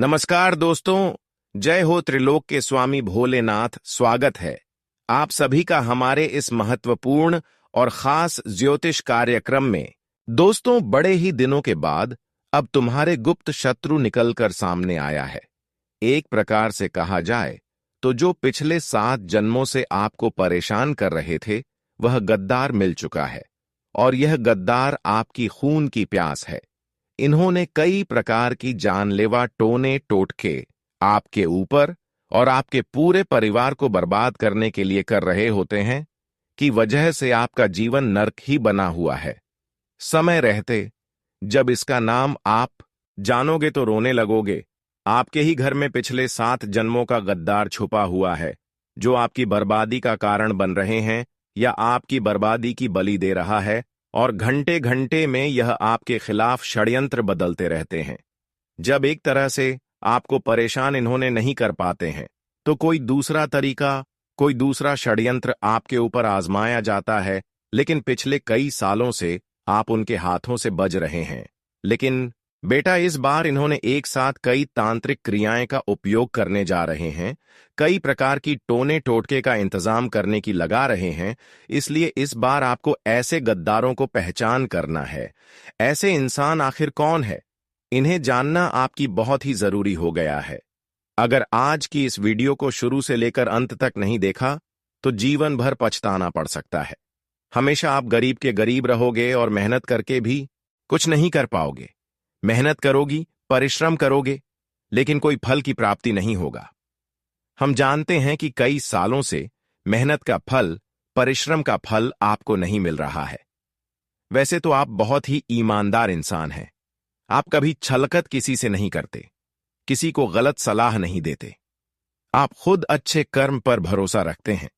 नमस्कार दोस्तों, जय हो त्रिलोक के स्वामी भोलेनाथ। स्वागत है आप सभी का हमारे इस महत्वपूर्ण और खास ज्योतिष कार्यक्रम में। दोस्तों, बड़े ही दिनों के बाद अब तुम्हारे गुप्त शत्रु निकलकर सामने आया है। एक प्रकार से कहा जाए तो जो पिछले 7 जन्मों से आपको परेशान कर रहे थे, वह गद्दार मिल चुका है। और यह गद्दार आपकी खून की प्यास है। इन्होंने कई प्रकार की जानलेवा टोने टोटके आपके ऊपर और आपके पूरे परिवार को बर्बाद करने के लिए कर रहे होते हैं, कि वजह से आपका जीवन नर्क ही बना हुआ है। समय रहते जब इसका नाम आप जानोगे तो रोने लगोगे। आपके ही घर में पिछले 7 जन्मों का गद्दार छुपा हुआ है, जो आपकी बर्बादी का कारण बन रहे हैं या आपकी बर्बादी की बलि दे रहा है। और घंटे घंटे में यह आपके खिलाफ षड्यंत्र बदलते रहते हैं। जब एक तरह से आपको परेशान इन्होंने नहीं कर पाते हैं, तो कोई दूसरा तरीका, कोई दूसरा षड्यंत्र आपके ऊपर आजमाया जाता है। लेकिन पिछले कई सालों से आप उनके हाथों से बच रहे हैं। लेकिन बेटा, इस बार इन्होंने एक साथ कई तांत्रिक क्रियाएं का उपयोग करने जा रहे हैं, कई प्रकार की टोने टोटके का इंतजाम करने की लगा रहे हैं। इसलिए इस बार आपको ऐसे गद्दारों को पहचान करना है। ऐसे इंसान आखिर कौन है, इन्हें जानना आपकी बहुत ही जरूरी हो गया है। अगर आज की इस वीडियो को शुरू से लेकर अंत तक नहीं देखा, तो जीवन भर पछताना पड़ सकता है। हमेशा आप गरीब के गरीब रहोगे और मेहनत करके भी कुछ नहीं कर पाओगे। मेहनत करोगी, परिश्रम करोगे, लेकिन कोई फल की प्राप्ति नहीं होगा। हम जानते हैं कि कई सालों से मेहनत का फल, परिश्रम का फल आपको नहीं मिल रहा है। वैसे तो आप बहुत ही ईमानदार इंसान हैं। आप कभी छलकत किसी से नहीं करते, किसी को गलत सलाह नहीं देते। आप खुद अच्छे कर्म पर भरोसा रखते हैं,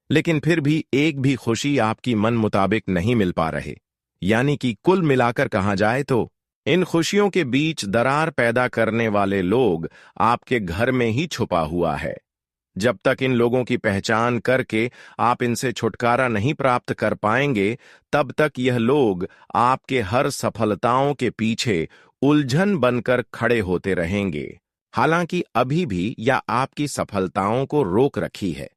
लेकिन फिर भी एक भी खुशी आपकी मन मुताबिक नहीं मिल पा रहे। यानी कि कुल मिलाकर कहा जाए तो इन खुशियों के बीच दरार पैदा करने वाले लोग आपके घर में ही छुपा हुआ है। जब तक इन लोगों की पहचान करके आप इनसे छुटकारा नहीं प्राप्त कर पाएंगे, तब तक यह लोग आपके हर सफलताओं के पीछे उलझन बनकर खड़े होते रहेंगे। हालांकि अभी भी यह आपकी सफलताओं को रोक रखी है,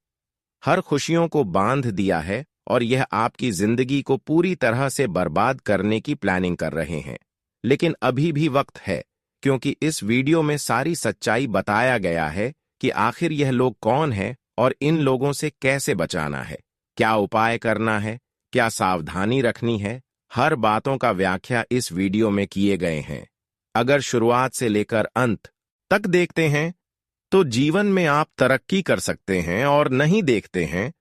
हर खुशियों को बांध दिया है, और यह आपकी जिंदगी को पूरी तरह से बर्बाद करने की प्लानिंग कर रहे हैं। लेकिन अभी भी वक्त है, क्योंकि इस वीडियो में सारी सच्चाई बताया गया है कि आखिर यह लोग कौन है और इन लोगों से कैसे बचाना है, क्या उपाय करना है, क्या सावधानी रखनी है। हर बातों का व्याख्या इस वीडियो में किए गए हैं। अगर शुरुआत से लेकर अंत तक देखते हैं तो जीवन में आप तरक्की कर सकते हैं, और नहीं देखते हैं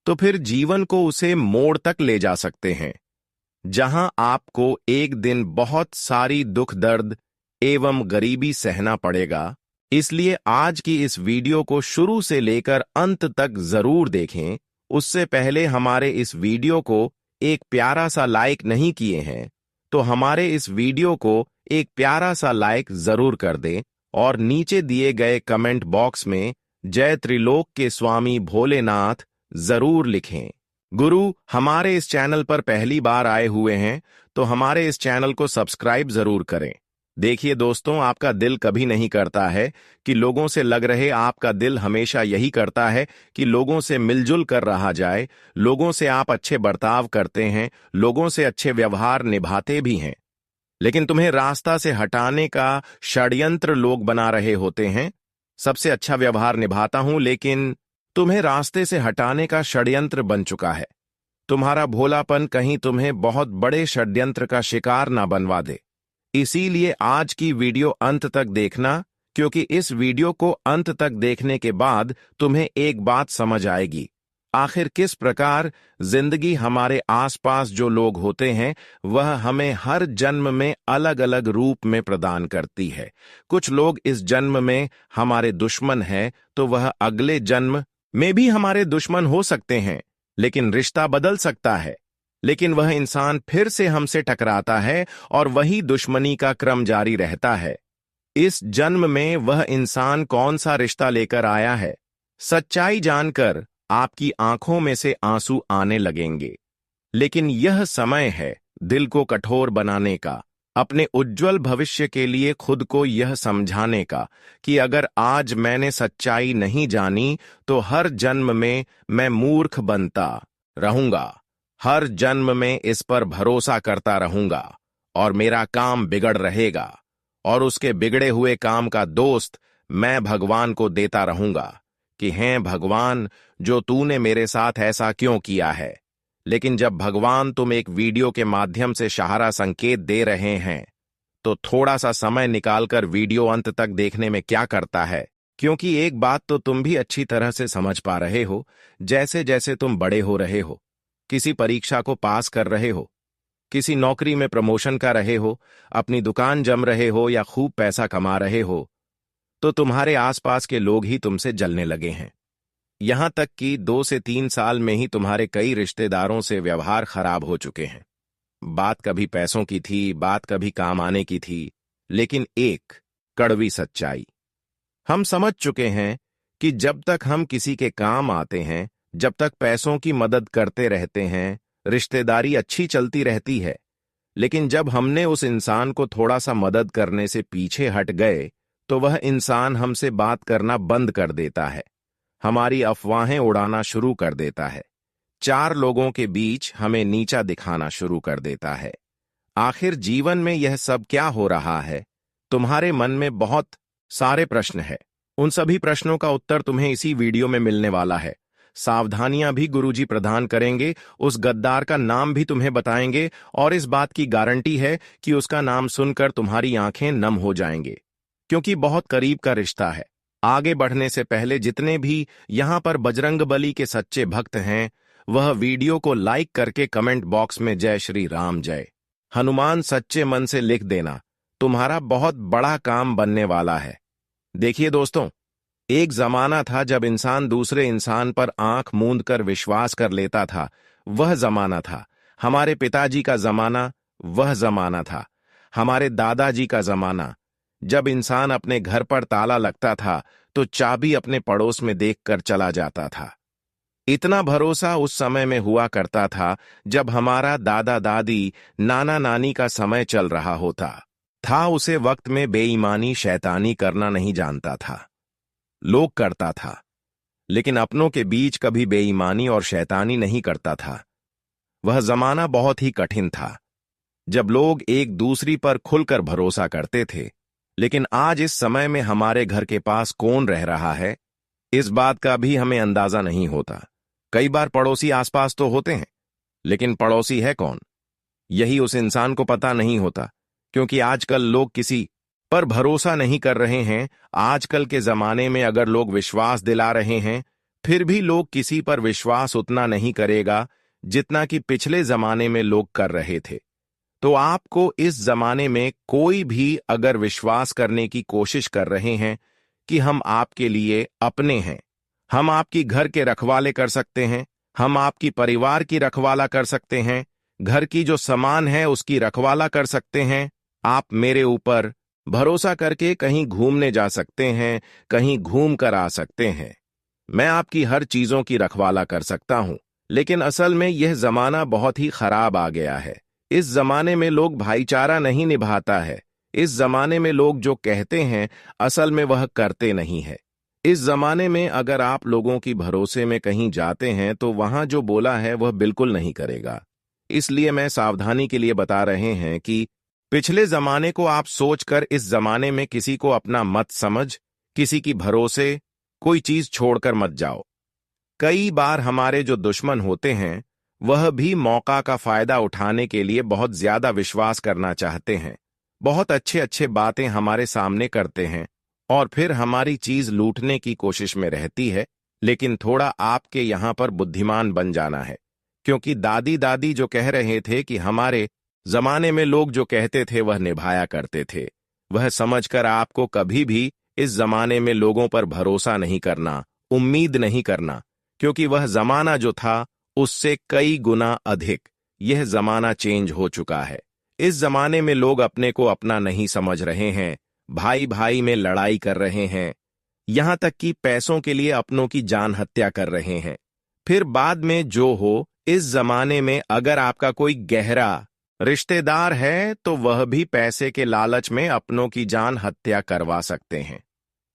तो फिर जीवन को उसे मोड़ तक ले जा सकते हैं, जहां आपको एक दिन बहुत सारी दुख दर्द एवं गरीबी सहना पड़ेगा। इसलिए आज की इस वीडियो को शुरू से लेकर अंत तक जरूर देखें। उससे पहले हमारे इस वीडियो को एक प्यारा सा लाइक नहीं किए हैं, तो हमारे इस वीडियो को एक प्यारा सा लाइक जरूर कर दें, और नीचे दिए गए कमेंट बॉक्स में जय त्रिलोक के स्वामी भोलेनाथ जरूर लिखें। गुरु, हमारे इस चैनल पर पहली बार आए हुए हैं तो हमारे इस चैनल को सब्सक्राइब जरूर करें। देखिए दोस्तों, आपका दिल कभी नहीं करता है कि लोगों से लग रहे, आपका दिल हमेशा यही करता है कि लोगों से मिलजुल कर रहा जाए। लोगों से आप अच्छे बर्ताव करते हैं, लोगों से अच्छे व्यवहार निभाते भी हैं, लेकिन तुम्हें रास्ता से हटाने का षड्यंत्र लोग बना रहे होते हैं। सबसे अच्छा व्यवहार निभाता हूं, लेकिन तुम्हें रास्ते से हटाने का षड्यंत्र बन चुका है। तुम्हारा भोलापन कहीं तुम्हें बहुत बड़े षड्यंत्र का शिकार ना बनवा दे। इसीलिए आज की वीडियो अंत तक देखना, क्योंकि इस वीडियो को अंत तक देखने के बाद तुम्हें एक बात समझ आएगी, आखिर किस प्रकार जिंदगी हमारे आसपास जो लोग होते हैं, वह हमें हर जन्म में अलग अलग रूप में प्रदान करती है। कुछ लोग इस जन्म में हमारे दुश्मन हैं, तो वह अगले जन्म में भी हमारे दुश्मन हो सकते हैं, लेकिन रिश्ता बदल सकता है। लेकिन वह इंसान फिर से हमसे टकराता है और वही दुश्मनी का क्रम जारी रहता है। इस जन्म में वह इंसान कौन सा रिश्ता लेकर आया है, सच्चाई जानकर आपकी आंखों में से आंसू आने लगेंगे। लेकिन यह समय है दिल को कठोर बनाने का, अपने उज्जवल भविष्य के लिए खुद को यह समझाने का कि अगर आज मैंने सच्चाई नहीं जानी तो हर जन्म में मैं मूर्ख बनता रहूंगा, हर जन्म में इस पर भरोसा करता रहूंगा और मेरा काम बिगड़ रहेगा और उसके बिगड़े हुए काम का दोस्त मैं भगवान को देता रहूंगा कि हैं भगवान, जो तूने मेरे साथ ऐसा क्यों किया है। लेकिन जब भगवान तुम एक वीडियो के माध्यम से सहारा संकेत दे रहे हैं तो थोड़ा सा समय निकालकर वीडियो अंत तक देखने में क्या करता है, क्योंकि एक बात तो तुम भी अच्छी तरह से समझ पा रहे हो, जैसे जैसे तुम बड़े हो रहे हो, किसी परीक्षा को पास कर रहे हो, किसी नौकरी में प्रमोशन कर रहे हो, अपनी दुकान जम रहे हो या खूब पैसा कमा रहे हो, तो तुम्हारे आसपास के लोग ही तुमसे जलने लगे हैं। यहां तक कि 2 से 3 साल में ही तुम्हारे कई रिश्तेदारों से व्यवहार खराब हो चुके हैं। बात कभी पैसों की थी, बात कभी काम आने की थी, लेकिन एक कड़वी सच्चाई हम समझ चुके हैं कि जब तक हम किसी के काम आते हैं, जब तक पैसों की मदद करते रहते हैं, रिश्तेदारी अच्छी चलती रहती है। लेकिन जब हमने उस इंसान को थोड़ा सा मदद करने से पीछे हट गए तो वह इंसान हमसे बात करना बंद कर देता है, हमारी अफवाहें उड़ाना शुरू कर देता है, 4 लोगों के बीच हमें नीचा दिखाना शुरू कर देता है। आखिर जीवन में यह सब क्या हो रहा है? तुम्हारे मन में बहुत सारे प्रश्न हैं। उन सभी प्रश्नों का उत्तर तुम्हें इसी वीडियो में मिलने वाला है। सावधानियां भी गुरुजी प्रदान करेंगे, उस गद्दार का नाम भी तुम्हें बताएंगे और इस बात की गारंटी है कि उसका नाम सुनकर तुम्हारी आंखें नम हो जाएंगे, क्योंकि बहुत करीब का रिश्ता है। आगे बढ़ने से पहले जितने भी यहां पर बजरंगबली के सच्चे भक्त हैं, वह वीडियो को लाइक करके कमेंट बॉक्स में जय श्री राम, जय हनुमान सच्चे मन से लिख देना। तुम्हारा बहुत बड़ा काम बनने वाला है। देखिए दोस्तों, एक जमाना था जब इंसान दूसरे इंसान पर आंख मूंद कर विश्वास कर लेता था। वह जमाना था हमारे पिताजी का जमाना, वह जमाना था हमारे दादाजी का जमाना, जब इंसान अपने घर पर ताला लगता था तो चाबी अपने पड़ोस में देखकर चला जाता था। इतना भरोसा उस समय में हुआ करता था जब हमारा दादा दादी, नाना नानी का समय चल रहा होता था। उसे वक्त में बेईमानी शैतानी करना नहीं जानता था, लोग करता था, लेकिन अपनों के बीच कभी बेईमानी और शैतानी नहीं करता था। वह जमाना बहुत ही कठिन था जब लोग एक दूसरी पर खुलकर भरोसा करते थे। लेकिन आज इस समय में हमारे घर के पास कौन रह रहा है, इस बात का भी हमें अंदाजा नहीं होता। कई बार पड़ोसी आसपास तो होते हैं, लेकिन पड़ोसी है कौन, यही उस इंसान को पता नहीं होता, क्योंकि आजकल लोग किसी पर भरोसा नहीं कर रहे हैं। आजकल के जमाने में अगर लोग विश्वास दिला रहे हैं, फिर भी लोग किसी पर विश्वास उतना नहीं करेगा जितना कि पिछले जमाने में लोग कर रहे थे। तो आपको इस जमाने में कोई भी अगर विश्वास करने की कोशिश कर रहे हैं कि हम आपके लिए अपने हैं, हम आपकी घर के रखवाले कर सकते हैं, हम आपकी परिवार की रखवाला कर सकते हैं, घर की जो सामान है उसकी रखवाला कर सकते हैं, आप मेरे ऊपर भरोसा करके कहीं घूमने जा सकते हैं, कहीं घूम कर आ सकते हैं, मैं आपकी हर चीजों की रखवाला कर सकता हूं। लेकिन असल में यह जमाना बहुत ही खराब आ गया है। इस जमाने में लोग भाईचारा नहीं निभाता है। इस जमाने में लोग जो कहते हैं असल में वह करते नहीं है। इस जमाने में अगर आप लोगों की भरोसे में कहीं जाते हैं तो वहां जो बोला है वह बिल्कुल नहीं करेगा। इसलिए मैं सावधानी के लिए बता रहे हैं कि पिछले जमाने को आप सोचकर इस जमाने में किसी को अपना मत समझ, किसी की भरोसे कोई चीज छोड़कर मत जाओ। कई बार हमारे जो दुश्मन होते हैं वह भी मौका का फायदा उठाने के लिए बहुत ज्यादा विश्वास करना चाहते हैं, बहुत अच्छे अच्छे बातें हमारे सामने करते हैं और फिर हमारी चीज लूटने की कोशिश में रहती है। लेकिन थोड़ा आपके यहां पर बुद्धिमान बन जाना है, क्योंकि दादी दादी जो कह रहे थे कि हमारे जमाने में लोग जो कहते थे वह निभाया करते थे, वह समझकर आपको कभी भी इस जमाने में लोगों पर भरोसा नहीं करना, उम्मीद नहीं करना, क्योंकि वह जमाना जो था उससे कई गुना अधिक यह जमाना चेंज हो चुका है। इस जमाने में लोग अपने को अपना नहीं समझ रहे हैं, भाई भाई में लड़ाई कर रहे हैं, यहां तक कि पैसों के लिए अपनों की जान हत्या कर रहे हैं। फिर बाद में जो हो, इस जमाने में अगर आपका कोई गहरा रिश्तेदार है तो वह भी पैसे के लालच में अपनों की जान हत्या करवा सकते हैं।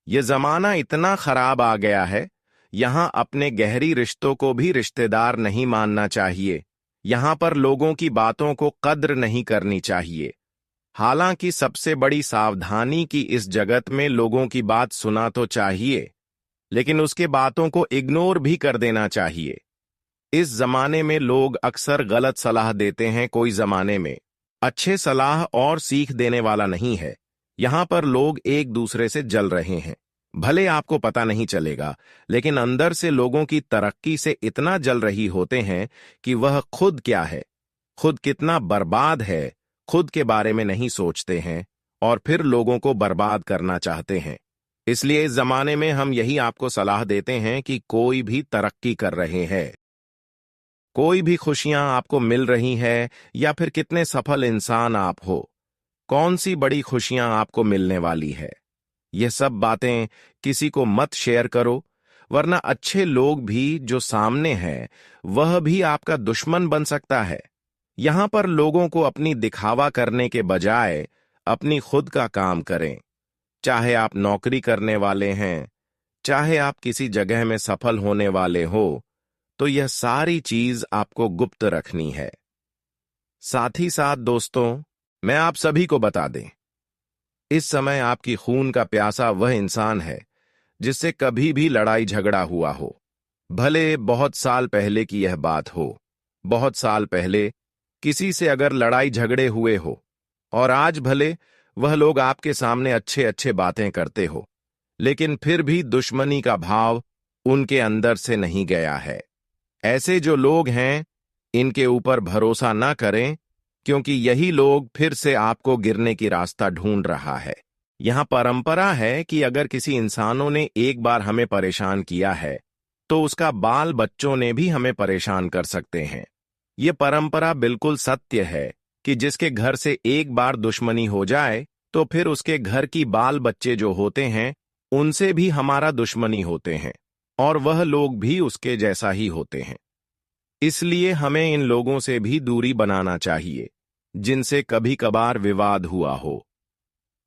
ये जमाना इतना खराब आ गया है, यहाँ अपने गहरी रिश्तों को भी रिश्तेदार नहीं मानना चाहिए। यहाँ पर लोगों की बातों को कद्र नहीं करनी चाहिए। हालांकि सबसे बड़ी सावधानी की इस जगत में लोगों की बात सुना तो चाहिए, लेकिन उसके बातों को इग्नोर भी कर देना चाहिए। इस जमाने में लोग अक्सर गलत सलाह देते हैं, कोई जमाने में अच्छे सलाह और सीख देने वाला नहीं है। यहां पर लोग एक दूसरे से जल रहे हैं। भले आपको पता नहीं चलेगा, लेकिन अंदर से लोगों की तरक्की से इतना जल रही होते हैं कि वह खुद क्या है, खुद कितना बर्बाद है, खुद के बारे में नहीं सोचते हैं और फिर लोगों को बर्बाद करना चाहते हैं। इसलिए इस जमाने में हम यही आपको सलाह देते हैं कि कोई भी तरक्की कर रहे हैं, कोई भी खुशियां आपको मिल रही है, या फिर कितने सफल इंसान आप हो, कौन सी बड़ी खुशियां आपको मिलने वाली है, ये सब बातें किसी को मत शेयर करो, वरना अच्छे लोग भी जो सामने हैं वह भी आपका दुश्मन बन सकता है। यहां पर लोगों को अपनी दिखावा करने के बजाय अपनी खुद का काम करें। चाहे आप नौकरी करने वाले हैं, चाहे आप किसी जगह में सफल होने वाले हो, तो यह सारी चीज आपको गुप्त रखनी है। साथ ही साथ दोस्तों, मैं आप सभी को बता दें, इस समय आपकी खून का प्यासा वह इंसान है जिससे कभी भी लड़ाई झगड़ा हुआ हो। भले बहुत साल पहले की यह बात हो, बहुत साल पहले किसी से अगर लड़ाई झगड़े हुए हो, और आज भले वह लोग आपके सामने अच्छे अच्छे बातें करते हो, लेकिन फिर भी दुश्मनी का भाव उनके अंदर से नहीं गया है। ऐसे जो लोग हैं, इनके ऊपर भरोसा ना करें, क्योंकि यही लोग फिर से आपको गिरने की रास्ता ढूंढ रहा है। यहां परंपरा है कि अगर किसी इंसानों ने एक बार हमें परेशान किया है, तो उसका बाल बच्चों ने भी हमें परेशान कर सकते हैं। यह परंपरा बिल्कुल सत्य है कि जिसके घर से एक बार दुश्मनी हो जाए, तो फिर उसके घर की बाल बच्चे जो होते हैं, उनसे भी हमारा दुश्मनी होते हैं, और वह लोग भी उसके जैसा ही होते हैं। इसलिए हमें इन लोगों से भी दूरी बनाना चाहिए जिनसे कभी कभार विवाद हुआ हो,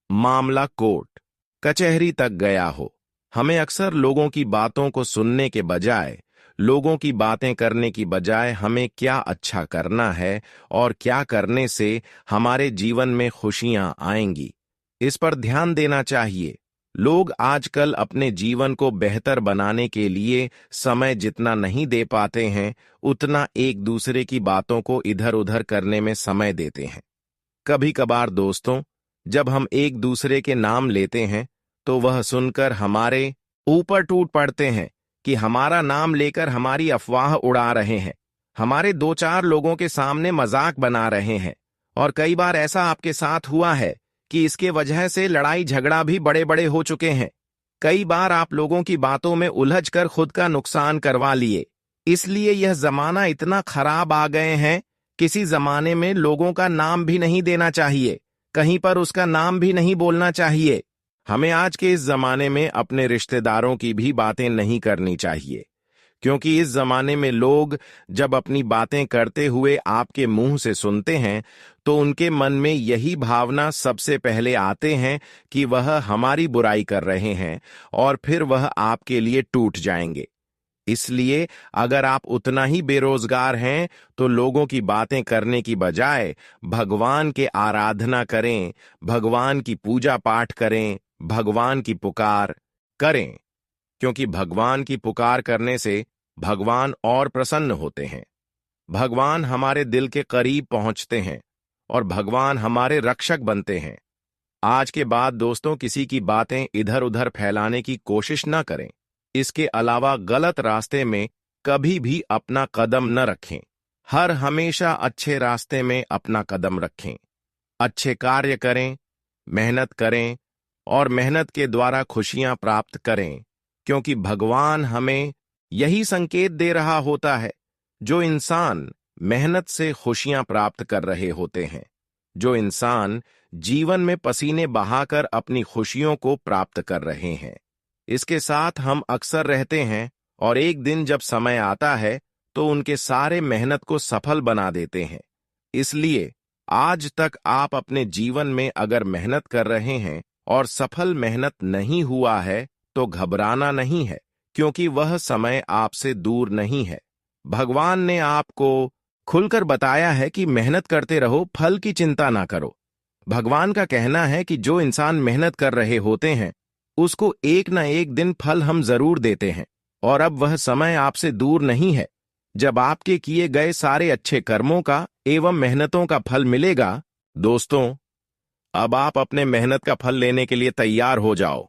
मामला कोर्ट कचहरी तक गया हो। हमें अक्सर लोगों की बातों को सुनने के बजाय, लोगों की बातें करने की बजाय हमें क्या अच्छा करना है और क्या करने से हमारे जीवन में खुशियां आएंगी, इस पर ध्यान देना चाहिए। लोग आजकल अपने जीवन को बेहतर बनाने के लिए समय जितना नहीं दे पाते हैं, उतना एक दूसरे की बातों को इधर उधर करने में समय देते हैं। कभी कभार दोस्तों, जब हम एक दूसरे के नाम लेते हैं, तो वह सुनकर हमारे ऊपर टूट पड़ते हैं कि हमारा नाम लेकर हमारी अफवाह उड़ा रहे हैं, हमारे दो चार लोगों के सामने मजाक बना रहे हैं। और कई बार ऐसा आपके साथ हुआ है कि इसके वजह से लड़ाई झगड़ा भी बड़े बड़े हो चुके हैं। कई बार आप लोगों की बातों में उलझकर खुद का नुकसान करवा लिए। इसलिए यह जमाना इतना खराब आ गए हैं, किसी जमाने में लोगों का नाम भी नहीं देना चाहिए, कहीं पर उसका नाम भी नहीं बोलना चाहिए। हमें आज के इस जमाने में अपने रिश्तेदारों की भी बातें नहीं करनी चाहिए, क्योंकि इस जमाने में लोग जब अपनी बातें करते हुए आपके मुंह से सुनते हैं, तो उनके मन में यही भावना सबसे पहले आते हैं कि वह हमारी बुराई कर रहे हैं, और फिर वह आपके लिए टूट जाएंगे। इसलिए अगर आप उतना ही बेरोजगार हैं, तो लोगों की बातें करने की बजाय भगवान के आराधना करें, भगवान की पूजा पाठ करें, भगवान की पुकार करें, क्योंकि भगवान की पुकार करने से भगवान और प्रसन्न होते हैं। भगवान हमारे दिल के करीब पहुंचते हैं और भगवान हमारे रक्षक बनते हैं। आज के बाद दोस्तों, किसी की बातें इधर उधर फैलाने की कोशिश न करें। इसके अलावा गलत रास्ते में कभी भी अपना कदम न रखें। हर हमेशा अच्छे रास्ते में अपना कदम रखें। अच्छे कार्य करें, मेहनत करें और मेहनत के द्वारा खुशियां प्राप्त करें, क्योंकि भगवान हमें यही संकेत दे रहा होता है। जो इंसान मेहनत से खुशियां प्राप्त कर रहे होते हैं, जो इंसान जीवन में पसीने बहाकर अपनी खुशियों को प्राप्त कर रहे हैं, इसके साथ हम अक्सर रहते हैं, और एक दिन जब समय आता है तो उनके सारे मेहनत को सफल बना देते हैं। इसलिए आज तक आप अपने जीवन में अगर मेहनत कर रहे हैं और सफल मेहनत नहीं हुआ है तो घबराना नहीं है, क्योंकि वह समय आपसे दूर नहीं है। भगवान ने आपको खुलकर बताया है कि मेहनत करते रहो, फल की चिंता ना करो। भगवान का कहना है कि जो इंसान मेहनत कर रहे होते हैं उसको एक न एक दिन फल हम जरूर देते हैं, और अब वह समय आपसे दूर नहीं है जब आपके किए गए सारे अच्छे कर्मों का एवं मेहनतों का फल मिलेगा। दोस्तों, अब आप अपने मेहनत का फल लेने के लिए तैयार हो जाओ,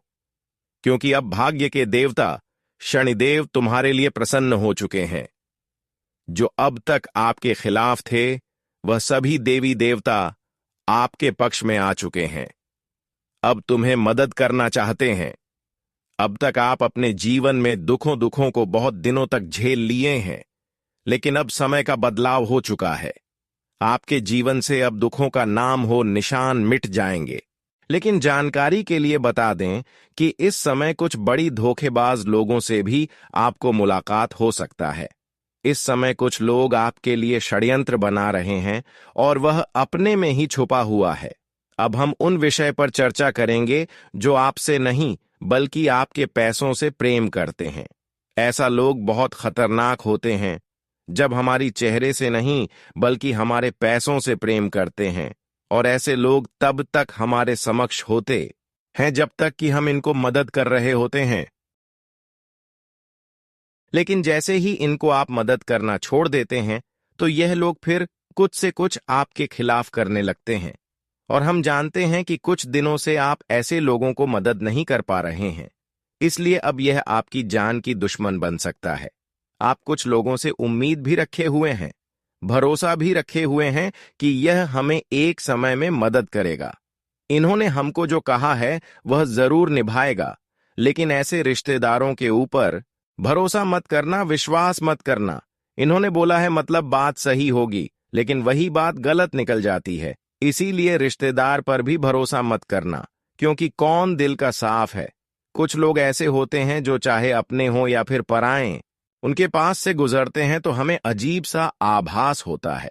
क्योंकि अब भाग्य के देवता शनिदेव तुम्हारे लिए प्रसन्न हो चुके हैं। जो अब तक आपके खिलाफ थे वह सभी देवी देवता आपके पक्ष में आ चुके हैं। अब तुम्हें मदद करना चाहते हैं। अब तक आप अपने जीवन में दुखों को बहुत दिनों तक झेल लिए हैं, लेकिन अब समय का बदलाव हो चुका है। आपके जीवन से अब दुखों का नाम हो निशान मिट जाएंगे। लेकिन जानकारी के लिए बता दें कि इस समय कुछ बड़ी धोखेबाज लोगों से भी आपको मुलाकात हो सकता है। इस समय कुछ लोग आपके लिए षड्यंत्र बना रहे हैं और वह अपने में ही छुपा हुआ है। अब हम उन विषय पर चर्चा करेंगे जो आपसे नहीं बल्कि आपके पैसों से प्रेम करते हैं। ऐसा लोग बहुत खतरनाक होते हैं जब हमारी चेहरे से नहीं बल्कि हमारे पैसों से प्रेम करते हैं, और ऐसे लोग तब तक हमारे समक्ष होते हैं जब तक कि हम इनको मदद कर रहे होते हैं। लेकिन जैसे ही इनको आप मदद करना छोड़ देते हैं तो यह लोग फिर कुछ से कुछ आपके खिलाफ करने लगते हैं, और हम जानते हैं कि कुछ दिनों से आप ऐसे लोगों को मदद नहीं कर पा रहे हैं, इसलिए अब यह आपकी जान की दुश्मन बन सकता है। आप कुछ लोगों से उम्मीद भी रखे हुए हैं, भरोसा भी रखे हुए हैं कि यह हमें एक समय में मदद करेगा। इन्होंने हमको जो कहा है वह जरूर निभाएगा, लेकिन ऐसे रिश्तेदारों के ऊपर भरोसा मत करना, विश्वास मत करना। इन्होंने बोला है मतलब बात सही होगी, लेकिन वही बात गलत निकल जाती है। इसीलिए रिश्तेदार पर भी भरोसा मत करना, क्योंकि कौन दिल का साफ है। कुछ लोग ऐसे होते हैं जो चाहे अपने हों या फिर पराए, उनके पास से गुजरते हैं तो हमें अजीब सा आभास होता है।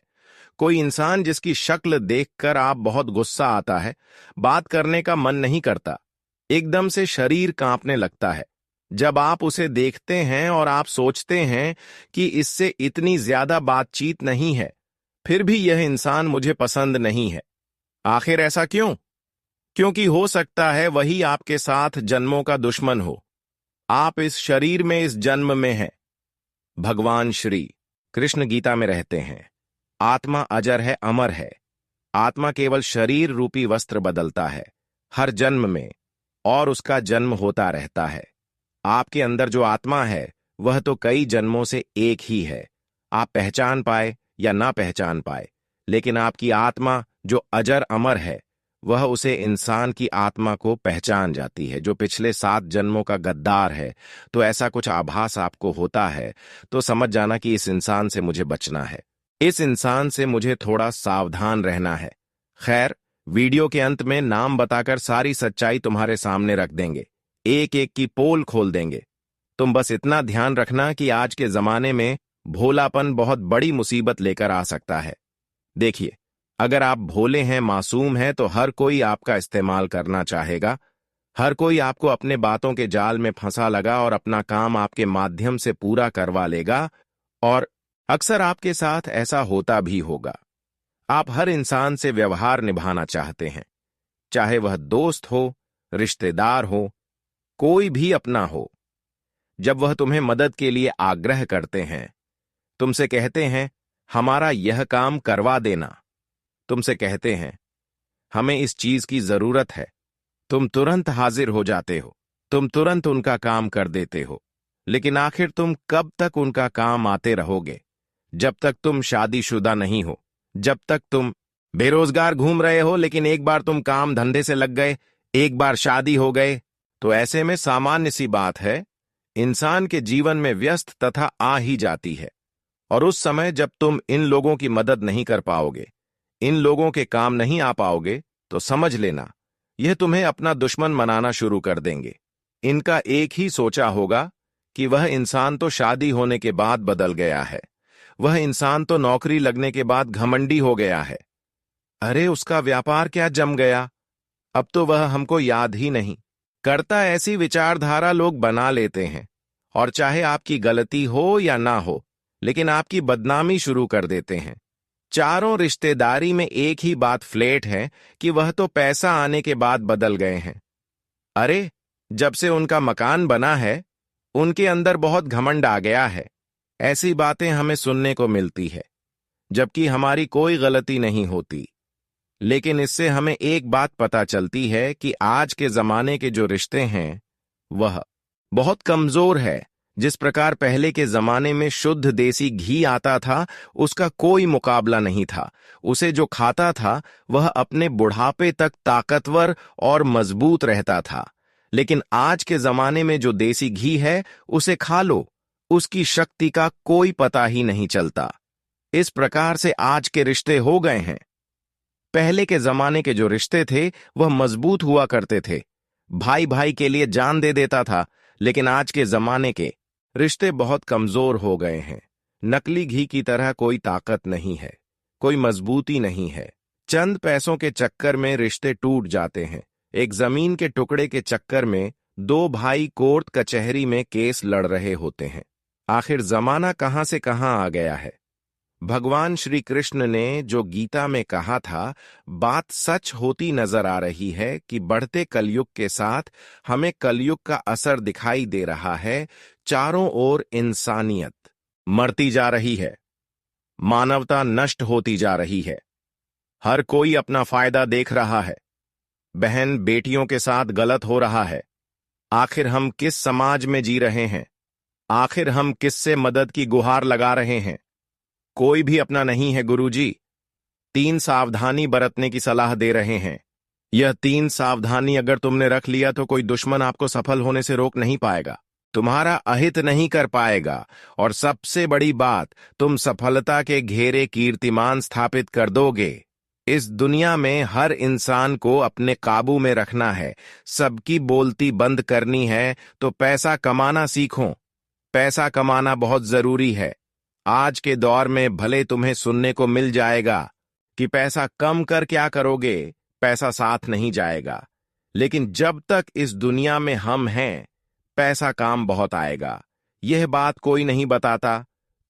कोई इंसान जिसकी शक्ल देखकर आप बहुत गुस्सा आता है, बात करने का मन नहीं करता, एकदम से शरीर कांपने लगता है जब आप उसे देखते हैं, और आप सोचते हैं कि इससे इतनी ज्यादा बातचीत नहीं है, फिर भी यह इंसान मुझे पसंद नहीं है। आखिर ऐसा क्यों? क्योंकि हो सकता है वही आपके साथ जन्मों का दुश्मन हो। आप इस शरीर में इस जन्म में हैं। भगवान श्री कृष्ण गीता में रहते हैं, आत्मा अजर है, अमर है। आत्मा केवल शरीर रूपी वस्त्र बदलता है हर जन्म में, और उसका जन्म होता रहता है। आपके अंदर जो आत्मा है वह तो कई जन्मों से एक ही है। आप पहचान पाए या ना पहचान पाए, लेकिन आपकी आत्मा जो अजर अमर है वह उसे इंसान की आत्मा को पहचान जाती है, जो पिछले 7 जन्मों का गद्दार है। तो ऐसा कुछ आभास आपको होता है तो समझ जाना कि इस इंसान से मुझे बचना है, इस इंसान से मुझे थोड़ा सावधान रहना है। खैर, वीडियो के अंत में नाम बताकर सारी सच्चाई तुम्हारे सामने रख देंगे, एक एक की पोल खोल देंगे। तुम बस इतना ध्यान रखना कि आज के जमाने में भोलापन बहुत बड़ी मुसीबत लेकर आ सकता है। देखिए, अगर आप भोले हैं, मासूम हैं, तो हर कोई आपका इस्तेमाल करना चाहेगा। हर कोई आपको अपने बातों के जाल में फंसा लगा और अपना काम आपके माध्यम से पूरा करवा लेगा, और अक्सर आपके साथ ऐसा होता भी होगा। आप हर इंसान से व्यवहार निभाना चाहते हैं, चाहे वह दोस्त हो, रिश्तेदार हो, कोई भी अपना हो। जब वह तुम्हें मदद के लिए आग्रह करते हैं, तुमसे कहते हैं हमारा यह काम करवा देना, तुमसे कहते हैं हमें इस चीज की जरूरत है, तुम तुरंत हाजिर हो जाते हो, तुम तुरंत उनका काम कर देते हो। लेकिन आखिर तुम कब तक उनका काम आते रहोगे? जब तक तुम शादीशुदा नहीं हो, जब तक तुम बेरोजगार घूम रहे हो, लेकिन एक बार तुम काम धंधे से लग गए, एक बार शादी हो गए, तो ऐसे में सामान्य सी बात है, इंसान के जीवन में व्यस्त तथा आ ही जाती है। और उस समय जब तुम इन लोगों की मदद नहीं कर पाओगे, इन लोगों के काम नहीं आ पाओगे, तो समझ लेना यह तुम्हें अपना दुश्मन मनाना शुरू कर देंगे। इनका एक ही सोचा होगा कि वह इंसान तो शादी होने के बाद बदल गया है, वह इंसान तो नौकरी लगने के बाद घमंडी हो गया है। अरे उसका व्यापार क्या जम गया, अब तो वह हमको याद ही नहीं करता। ऐसी विचारधारा लोग बना लेते हैं, और चाहे आपकी गलती हो या ना हो, लेकिन आपकी बदनामी शुरू कर देते हैं। चारों रिश्तेदारी में एक ही बात फ्लैट है कि वह तो पैसा आने के बाद बदल गए हैं। अरे, जब से उनका मकान बना है, उनके अंदर बहुत घमंड आ गया है। ऐसी बातें हमें सुनने को मिलती है, जबकि हमारी कोई गलती नहीं होती। लेकिन इससे हमें एक बात पता चलती है कि आज के जमाने के जो रिश्ते हैं, वह बहुत कमजोर है। जिस प्रकार पहले के जमाने में शुद्ध देसी घी आता था, उसका कोई मुकाबला नहीं था। उसे जो खाता था, वह अपने बुढ़ापे तक ताकतवर और मजबूत रहता था। लेकिन आज के जमाने में जो देसी घी है, उसे खा लो, उसकी शक्ति का कोई पता ही नहीं चलता। इस प्रकार से आज के रिश्ते हो गए हैं। पहले के जमाने के जो रिश्ते थे, वह मजबूत हुआ करते थे। भाई भाई के लिए जान दे देता था। लेकिन आज के जमाने के रिश्ते बहुत कमजोर हो गए हैं। नकली घी की तरह कोई ताकत नहीं है, कोई मजबूती नहीं है। चंद पैसों के चक्कर में रिश्ते टूट जाते हैं। एक जमीन के टुकड़े के चक्कर में दो भाई कोर्ट कचहरी में केस लड़ रहे होते हैं। आखिर जमाना कहां से कहां आ गया है। भगवान श्री कृष्ण ने जो गीता में कहा था, बात सच होती नजर आ रही है कि बढ़ते कलयुग के साथ हमें कलयुग का असर दिखाई दे रहा है। चारों ओर इंसानियत मरती जा रही है, मानवता नष्ट होती जा रही है। हर कोई अपना फायदा देख रहा है। बहन बेटियों के साथ गलत हो रहा है। आखिर हम किस समाज में जी रहे हैं? आखिर हम किससे मदद की गुहार लगा रहे हैं? कोई भी अपना नहीं है गुरुजी। 3 सावधानी बरतने की सलाह दे रहे हैं। यह 3 सावधानी अगर तुमने रख लिया तो कोई दुश्मन आपको सफल होने से रोक नहीं पाएगा, तुम्हारा अहित नहीं कर पाएगा, और सबसे बड़ी बात, तुम सफलता के घेरे कीर्तिमान स्थापित कर दोगे। इस दुनिया में हर इंसान को अपने काबू में रखना है, सबकी बोलती बंद करनी है, तो पैसा कमाना सीखो। पैसा कमाना बहुत जरूरी है। आज के दौर में भले तुम्हें सुनने को मिल जाएगा कि पैसा कम कर क्या करोगे, पैसा साथ नहीं जाएगा। लेकिन जब तक इस दुनिया में हम हैं, पैसा काम बहुत आएगा। यह बात कोई नहीं बताता।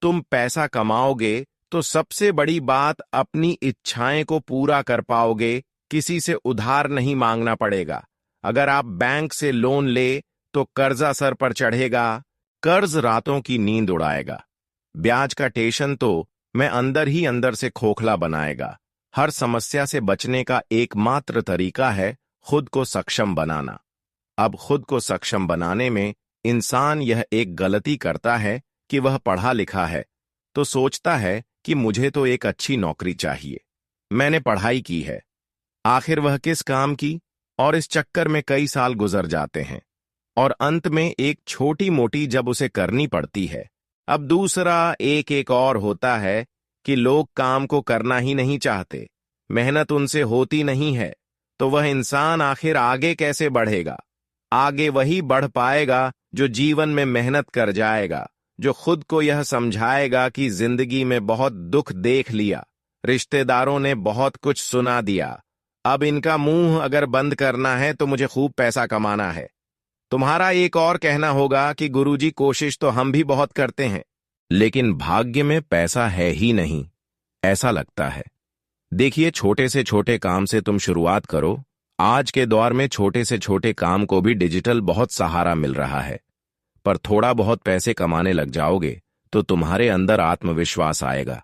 तुम पैसा कमाओगे तो सबसे बड़ी बात, अपनी इच्छाएं को पूरा कर पाओगे। किसी से उधार नहीं मांगना पड़ेगा। अगर आप बैंक से लोन ले तो कर्जा सर पर चढ़ेगा, कर्ज रातों की नींद उड़ाएगा। ब्याज का टेंशन तो मैं अंदर ही अंदर से खोखला बनाएगा। हर समस्या से बचने का एकमात्र तरीका है खुद को सक्षम बनाना। अब खुद को सक्षम बनाने में इंसान यह एक गलती करता है कि वह पढ़ा लिखा है तो सोचता है कि मुझे तो एक अच्छी नौकरी चाहिए, मैंने पढ़ाई की है। आखिर वह किस काम की? और इस चक्कर में कई साल गुजर जाते हैं, और अंत में एक छोटी मोटी जब उसे करनी पड़ती है। अब दूसरा एक और होता है कि लोग काम को करना ही नहीं चाहते, मेहनत उनसे होती नहीं है, तो वह इंसान आखिर आगे कैसे बढ़ेगा? आगे वही बढ़ पाएगा जो जीवन में मेहनत कर जाएगा, जो खुद को यह समझाएगा कि जिंदगी में बहुत दुख देख लिया, रिश्तेदारों ने बहुत कुछ सुना दिया, अब इनका मुंह अगर बंद करना है तो मुझे खूब पैसा कमाना है। तुम्हारा एक और कहना होगा कि गुरुजी कोशिश तो हम भी बहुत करते हैं, लेकिन भाग्य में पैसा है ही नहीं, ऐसा लगता है। देखिए, छोटे से छोटे काम से तुम शुरुआत करो। आज के दौर में छोटे से छोटे काम को भी डिजिटल बहुत सहारा मिल रहा है। पर थोड़ा बहुत पैसे कमाने लग जाओगे तो तुम्हारे अंदर आत्मविश्वास आएगा,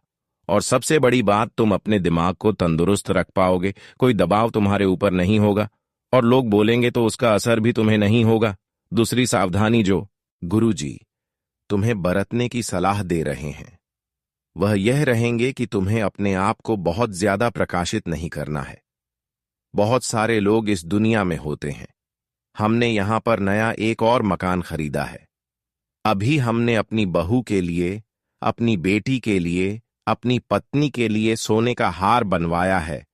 और सबसे बड़ी बात, तुम अपने दिमाग को तंदुरुस्त रख पाओगे। कोई दबाव तुम्हारे ऊपर नहीं होगा, और लोग बोलेंगे तो उसका असर भी तुम्हें नहीं होगा। दूसरी सावधानी जो गुरुजी तुम्हें बरतने की सलाह दे रहे हैं, वह यह रहेंगे कि तुम्हें अपने आप को बहुत ज्यादा प्रकाशित नहीं करना है। बहुत सारे लोग इस दुनिया में होते हैं। हमने यहां पर नया एक और मकान खरीदा है। अभी हमने अपनी बहू के लिए, अपनी बेटी के लिए, अपनी पत्नी के लिए सोने का हार बनवाया है।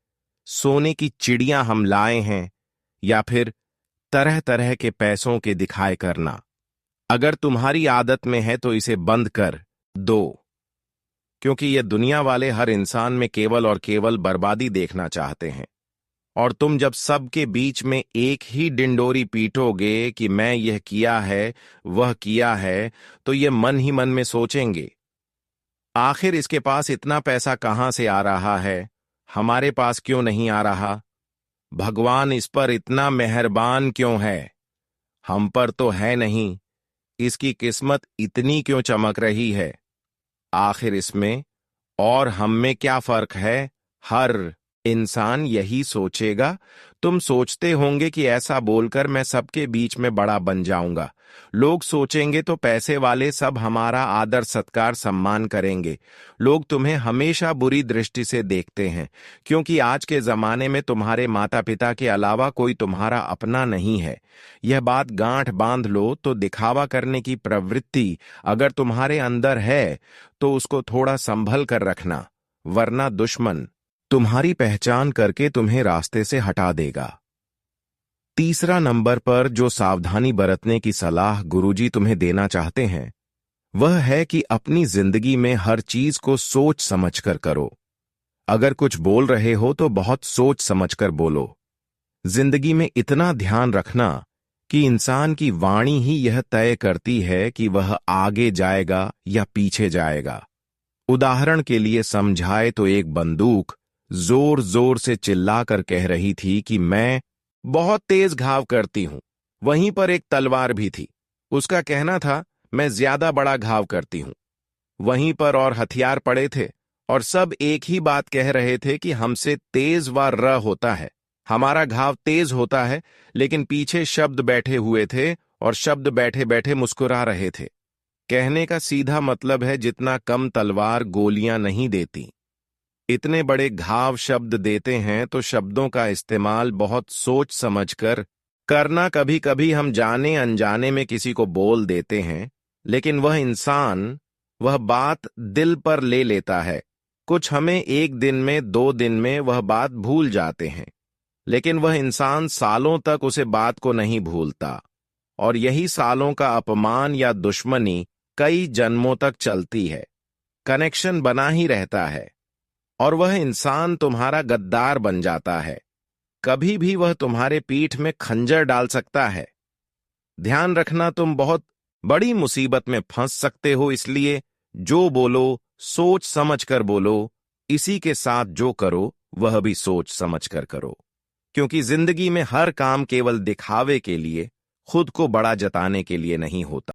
सोने की चिड़ियां हम लाए हैं, या फिर तरह तरह के पैसों के दिखाए करना। अगर तुम्हारी आदत में है तो इसे बंद कर दो, क्योंकि ये दुनिया वाले हर इंसान में केवल और केवल बर्बादी देखना चाहते हैं। और तुम जब सबके बीच में एक ही डिंडोरी पीटोगे कि मैं यह किया है, वह किया है, तो ये मन ही मन में सोचेंगे, आखिर इसके पास इतना पैसा कहां से आ रहा है, हमारे पास क्यों नहीं आ रहा? भगवान इस पर इतना मेहरबान क्यों है? हम पर तो है नहीं, इसकी किस्मत इतनी क्यों चमक रही है? आखिर इसमें और हम में क्या फर्क है? हर इंसान यही सोचेगा। तुम सोचते होंगे कि ऐसा बोलकर मैं सबके बीच में बड़ा बन जाऊंगा। लोग सोचेंगे तो पैसे वाले सब हमारा आदर सत्कार सम्मान करेंगे। लोग तुम्हें हमेशा बुरी दृष्टि से देखते हैं, क्योंकि आज के जमाने में तुम्हारे माता पिता के अलावा कोई तुम्हारा अपना नहीं है। यह बात गांठ बांध लो तो दिखावा करने की प्रवृत्ति अगर तुम्हारे अंदर है तो उसको थोड़ा संभल कर रखना, वरना दुश्मन तुम्हारी पहचान करके तुम्हें रास्ते से हटा देगा। तीसरा नंबर पर जो सावधानी बरतने की सलाह गुरुजी तुम्हें देना चाहते हैं वह है कि अपनी जिंदगी में हर चीज को सोच समझकर करो। अगर कुछ बोल रहे हो तो बहुत सोच समझकर बोलो। जिंदगी में इतना ध्यान रखना कि इंसान की वाणी ही यह तय करती है कि वह आगे जाएगा या पीछे जाएगा। उदाहरण के लिए समझाए तो एक बंदूक जोर जोर से चिल्लाकर कह रही थी कि मैं बहुत तेज घाव करती हूं। वहीं पर एक तलवार भी थी, उसका कहना था मैं ज्यादा बड़ा घाव करती हूं। वहीं पर और हथियार पड़े थे और सब एक ही बात कह रहे थे कि हमसे तेज व र होता है, हमारा घाव तेज होता है। लेकिन पीछे शब्द बैठे हुए थे और शब्द बैठे बैठे मुस्कुरा रहे थे। कहने का सीधा मतलब है जितना कम तलवार गोलियां नहीं देती, इतने बड़े घाव शब्द देते हैं। तो शब्दों का इस्तेमाल बहुत सोच समझकर करना। कभी कभी हम जाने अनजाने में किसी को बोल देते हैं, लेकिन वह इंसान वह बात दिल पर ले लेता है। कुछ हमें एक दिन में 2 दिन में वह बात भूल जाते हैं, लेकिन वह इंसान सालों तक उसे बात को नहीं भूलता। और यही सालों का अपमान या दुश्मनी कई जन्मों तक चलती है। कनेक्शन बना ही रहता है और वह इंसान तुम्हारा गद्दार बन जाता है। कभी भी वह तुम्हारे पीठ में खंजर डाल सकता है। ध्यान रखना, तुम बहुत बड़ी मुसीबत में फंस सकते हो। इसलिए जो बोलो सोच समझ कर बोलो। इसी के साथ जो करो वह भी सोच समझ कर करो, क्योंकि जिंदगी में हर काम केवल दिखावे के लिए, खुद को बड़ा जताने के लिए नहीं होता।